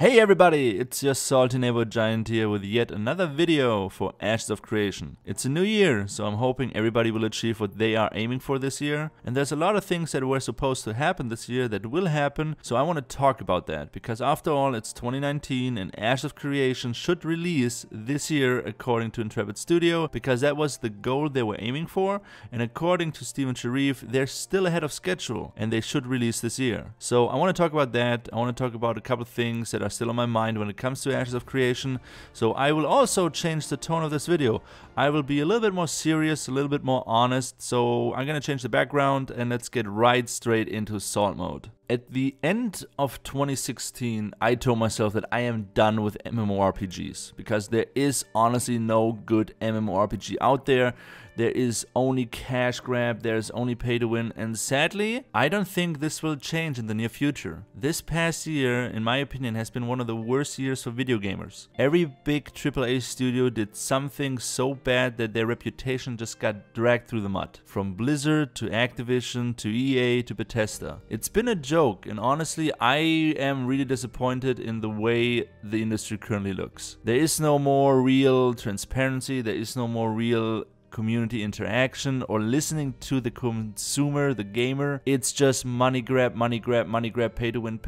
Hey everybody, it's your salty neighbor Giant here with yet another video for Ashes of Creation. It's a new year, so I'm hoping everybody will achieve what they are aiming for this year. And there's a lot of things that were supposed to happen this year that will happen, so I want to talk about that. Because after all, it's 2019 and Ashes of Creation should release this year according to Intrepid Studio, because that was the goal they were aiming for. And according to Steven Sharif, they're still ahead of schedule and they should release this year. So I want to talk about that. I want to talk about a couple of things that are still on my mind when it comes to Ashes of Creation. So I will also change the tone of this video. I will be a little bit more serious, a little bit more honest. So I'm gonna change the background and let's get right straight into Salt mode. At the end of 2016, I told myself that I am done with MMORPGs because there is honestly no good MMORPG out there. There is only cash grab, there's only pay to win, and sadly, I don't think this will change in the near future. This past year, in my opinion, has been one of the worst years for video gamers. Every big AAA studio did something so bad that their reputation just got dragged through the mud. From Blizzard to Activision to EA to Bethesda. It's been a joke, and honestly, I am really disappointed in the way the industry currently looks. There is no more real transparency, there is no more real community interaction or listening to the consumer, the gamer. It's just money grab, money grab, money grab, pay to win,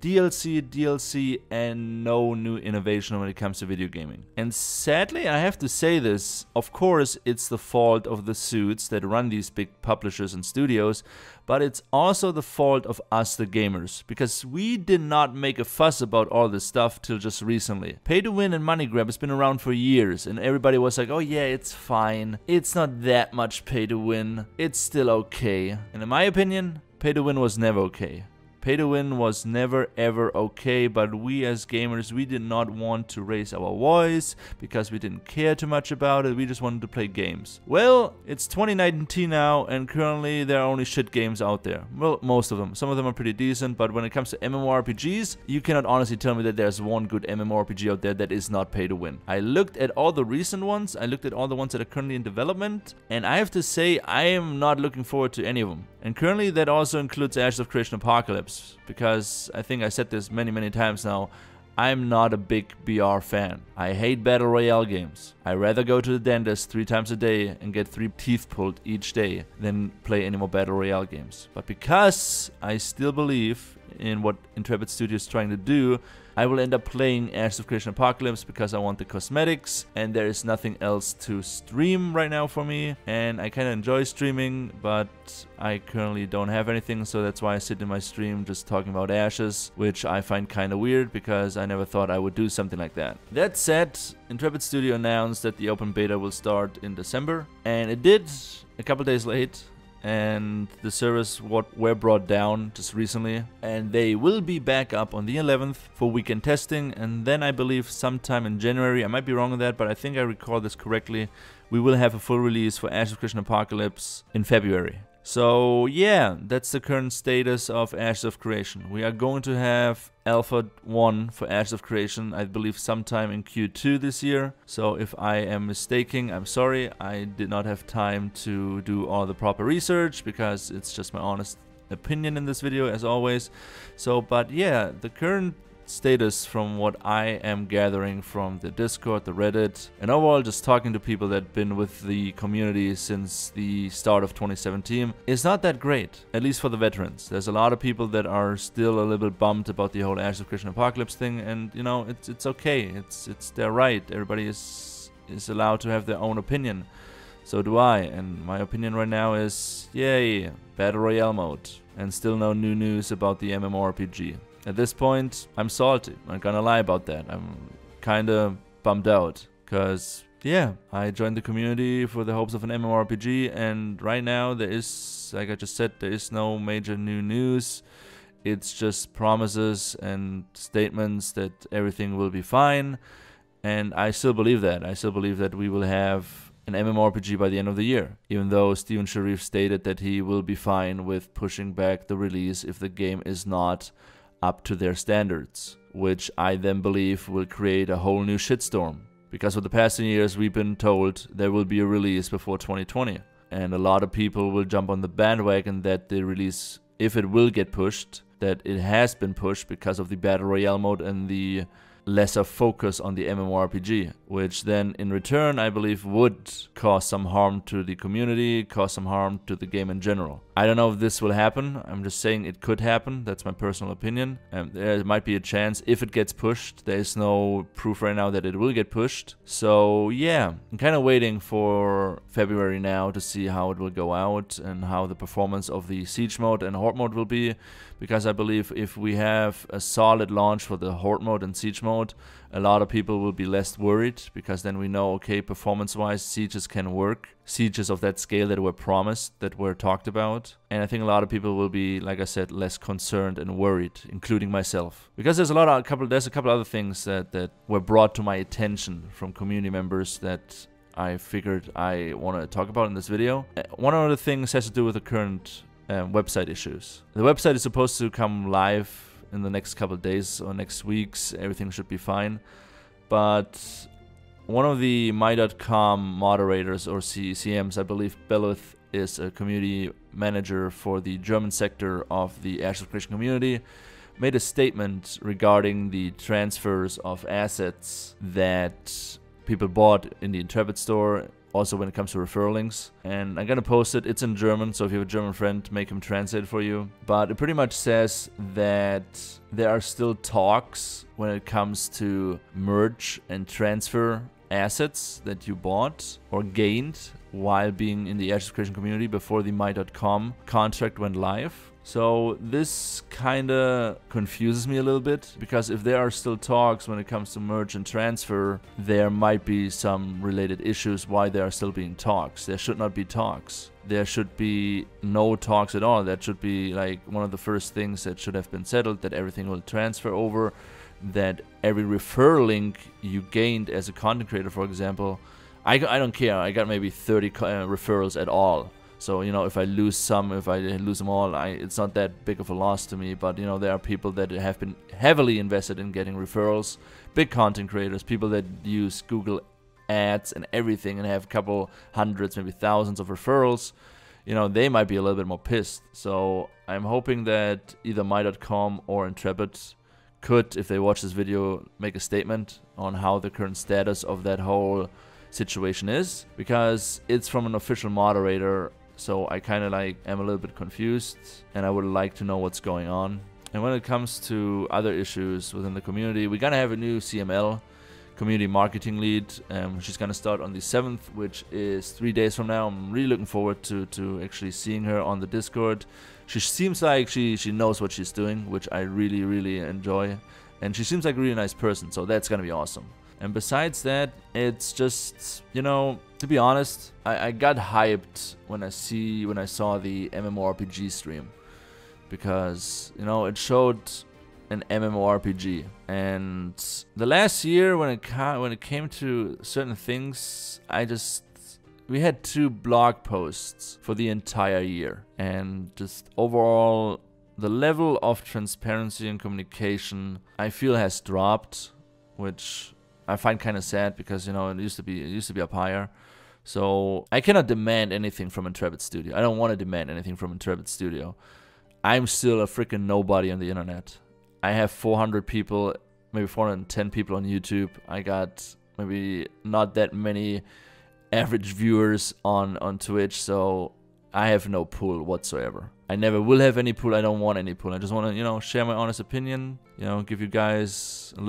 DLC, and no new innovation when it comes to video gaming. And sadly, I have to say this, of course, it's the fault of the suits that run these big publishers and studios, but it's also the fault of us, the gamers, because we did not make a fuss about all this stuff till just recently. Pay to win and money grab has been around for years, and everybody was like, oh yeah, it's fine. It's not that much pay to win. It's still okay. And in my opinion, pay to win was never okay. Pay to win was never ever okay, but we as gamers, we did not want to raise our voice because we didn't care too much about it. We just wanted to play games. Well, it's 2019 now, and currently there are only shit games out there. Well, most of them. Some of them are pretty decent, but when it comes to MMORPGs, you cannot honestly tell me that there's one good MMORPG out there that is not pay to win. I looked at all the recent ones, I looked at all the ones that are currently in development, and I have to say I am not looking forward to any of them. And currently that also includes Ashes of Creation Apocalypse, because I think I said this many times now, I'm not a big BR fan. I hate Battle Royale games. I rather go to the dentist 3 times a day and get 3 teeth pulled each day than play any more Battle Royale games. But because I still believe in what Intrepid Studio is trying to do, I will end up playing Ashes of Creation Apocalypse because I want the cosmetics and there is nothing else to stream right now for me. And I kind of enjoy streaming, but I currently don't have anything, so that's why I sit in my stream just talking about Ashes, which I find kind of weird because I never thought I would do something like that. That said, Intrepid Studio announced that the open beta will start in December, and it did a couple days late. And the servers were brought down just recently, and they will be back up on the 11th for weekend testing, and then I believe sometime in January, I might be wrong on that, but I think I recall this correctly, we will have a full release for Ashes of Creation Apocalypse in February. So yeah, that's the current status of Ashes of Creation. We are going to have Alpha 1 for Ashes of Creation, I believe sometime in Q2 this year. So if I am mistaken, I'm sorry. I did not have time to do all the proper research because it's just my honest opinion in this video as always. So, but yeah, the current status from what I am gathering from the Discord, the Reddit, and overall just talking to people that have been with the community since the start of 2017 is not that great, at least for the veterans. There's a lot of people that are still a little bit bummed about the whole Ashes of Creation Apocalypse thing, and you know, it's okay, it's their right. Everybody is allowed to have their own opinion. So do I, and my opinion right now is, yay, Battle Royale mode, and still no new news about the MMORPG. At this point, I'm salty. I'm not gonna lie about that. I'm kinda bummed out. Cause, yeah, I joined the community for the hopes of an MMORPG, and right now there is, like I just said, there is no major new news. It's just promises and statements that everything will be fine. And I still believe that. I still believe that we will have an MMORPG by the end of the year, even though Steven Sharif stated that he will be fine with pushing back the release if the game is not up to their standards, which I then believe will create a whole new shitstorm. Because for the past 10 years we've been told there will be a release before 2020, and a lot of people will jump on the bandwagon that the release, if it will get pushed, that it has been pushed because of the Battle Royale mode and the lesser focus on the MMORPG, which then in return I believe would cause some harm to the community, cause some harm to the game in general. I don't know if this will happen. I'm just saying it could happen. That's my personal opinion. There might be a chance if it gets pushed. There is no proof right now that it will get pushed. So yeah, I'm kind of waiting for February now to see how it will go out and how the performance of the Siege mode and Horde mode will be, because I believe if we have a solid launch for the Horde mode and Siege mode, a lot of people will be less worried, because then we know, okay, performance-wise, sieges can work. Sieges of that scale that were promised, that were talked about. And I think a lot of people will be, like I said, less concerned and worried, including myself. Because there's a couple other things that were brought to my attention from community members that I figured I want to talk about in this video. One of the things has to do with the current website issues. The website is supposed to come live in the next couple of days or next weeks. Everything should be fine, but one of the my.com moderators or CMs, I believe Belith is a community manager for the German sector of the Ashes of Creation community, made a statement regarding the transfers of assets that people bought in the Intrepid store, also when it comes to referral links. And I'm gonna post it. It's in German, so if you have a German friend, make him translate it for you. But it pretty much says that there are still talks when it comes to merge and transfer assets that you bought or gained while being in the Ashes of Creation community before the my.com contract went live. So this kinda confuses me a little bit, because if there are still talks when it comes to merge and transfer, there might be some related issues why there are still being talks. There should not be talks. There should be no talks at all. That should be like one of the first things that should have been settled, that everything will transfer over, that every referral link you gained as a content creator, for example, I don't care. I got maybe 30 referrals at all. So, you know, if I lose some, if I lose them all, it's not that big of a loss to me. But, you know, there are people that have been heavily invested in getting referrals, big content creators, people that use Google Ads and everything and have a couple hundreds, maybe thousands of referrals. You know, they might be a little bit more pissed. So I'm hoping that either my.com or Intrepid could, if they watch this video, make a statement on how the current status of that whole situation is, because it's from an official moderator. So I kind of like am a little bit confused, and I would like to know what's going on. And when it comes to other issues within the community, we're gonna have a new CML, community marketing lead. She's gonna start on the 7th, which is 3 days from now. I'm really looking forward to actually seeing her on the Discord. She seems like she knows what she's doing, which I really enjoy, and she seems like a really nice person, so that's gonna be awesome. And besides that, it's just, you know, to be honest, I got hyped when I saw the MMORPG stream, because, you know, it showed an MMORPG, and the last year when it came to certain things, we had 2 blog posts for the entire year, and just overall the level of transparency and communication I feel has dropped, which I find kind of sad, because, you know, it used to be up higher. So I cannot demand anything from Intrepid Studio. I don't want to demand anything from Intrepid Studio. I'm still a freaking nobody on the internet. I have 400 people, maybe 410 people on YouTube. I got maybe not that many average viewers on Twitch, so I have no pull whatsoever. I never will have any pull. I don't want any pull. I just want to, you know, share my honest opinion, you know, give you guys a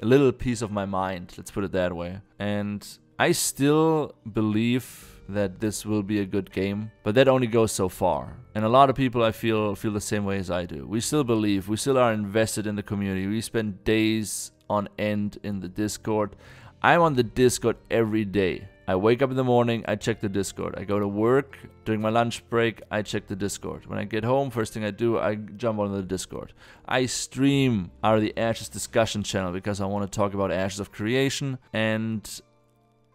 little piece of my mind, let's put it that way. And I still believe that this will be a good game, but that only goes so far. And a lot of people, I feel the same way as I do. We still believe, we still are invested in the community. We spend days on end in the Discord. I'm on the Discord every day. I wake up in the morning, I check the Discord. I go to work, during my lunch break, I check the Discord. When I get home, first thing I do, I jump on the Discord. I stream out of the Ashes discussion channel, because I want to talk about Ashes of Creation, and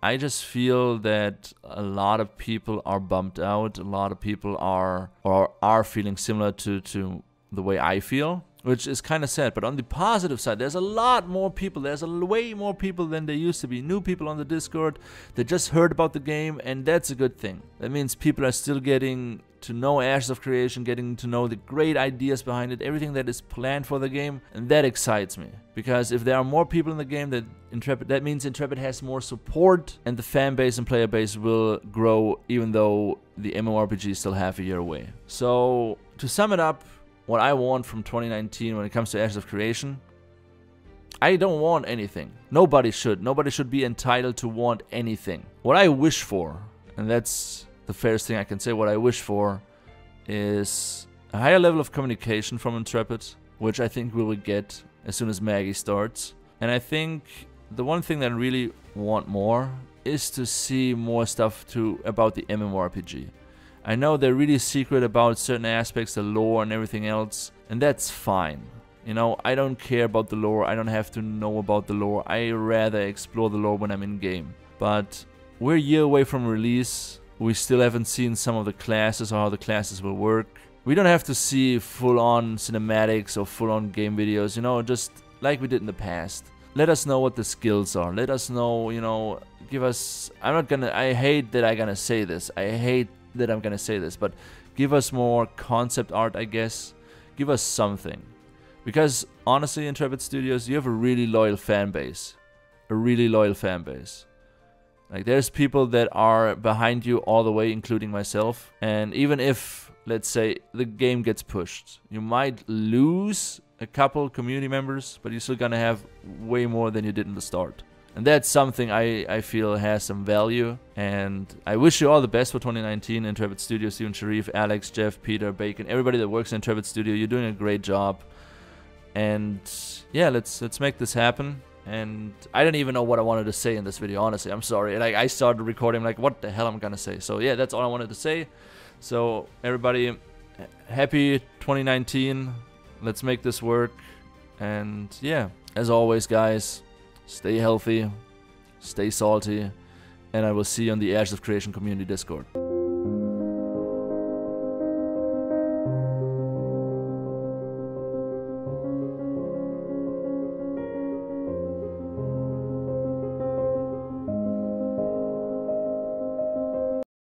I just feel that a lot of people are bummed out. A lot of people are feeling similar to the way I feel, which is kind of sad. But on the positive side, there's a lot more people. There's way more people than there used to be. New people on the Discord that just heard about the game, and that's a good thing. That means people are still getting to know Ashes of Creation, getting to know the great ideas behind it, everything that is planned for the game, and that excites me. Because if there are more people in the game, that means Intrepid has more support, and the fan base and player base will grow, even though the MMORPG is still half a year away. So, to sum it up, what I want from 2019 when it comes to Ashes of Creation, I don't want anything. Nobody should. Nobody should be entitled to want anything. What I wish for, and that's the fairest thing I can say, what I wish for is a higher level of communication from Intrepid, which I think we will get as soon as Maggie starts. And I think the one thing that I really want more is to see more stuff about the MMORPG. I know they're really secret about certain aspects, the lore and everything else, and that's fine. You know, I don't care about the lore, I don't have to know about the lore, I rather explore the lore when I'm in game. But we're a year away from release, we still haven't seen some of the classes or how the classes will work. We don't have to see full-on cinematics or full-on game videos, you know, just like we did in the past. Let us know what the skills are, let us know, you know, give us, I hate that I'm gonna say this, but give us more concept art, I guess. Give us something. Because, honestly, Intrepid Studios, you have a really loyal fan base. A really loyal fan base. Like, there's people that are behind you all the way, including myself. And even if, let's say, the game gets pushed, you might lose a couple community members, but you're still gonna have way more than you did in the start. And that's something I feel has some value. And I wish you all the best for 2019, Intrepid Studios, Steven Sharif, Alex, Jeff, Peter, Bacon, everybody that works in Intrepid Studio. You're doing a great job. And yeah, let's make this happen. And I didn't even know what I wanted to say in this video, honestly. I'm sorry. Like, I started recording, like, what the hell I'm gonna say? So yeah, that's all I wanted to say. So everybody, happy 2019. Let's make this work. And yeah, as always, guys, stay healthy, stay salty, and I will see you on the Ashes of Creation community Discord.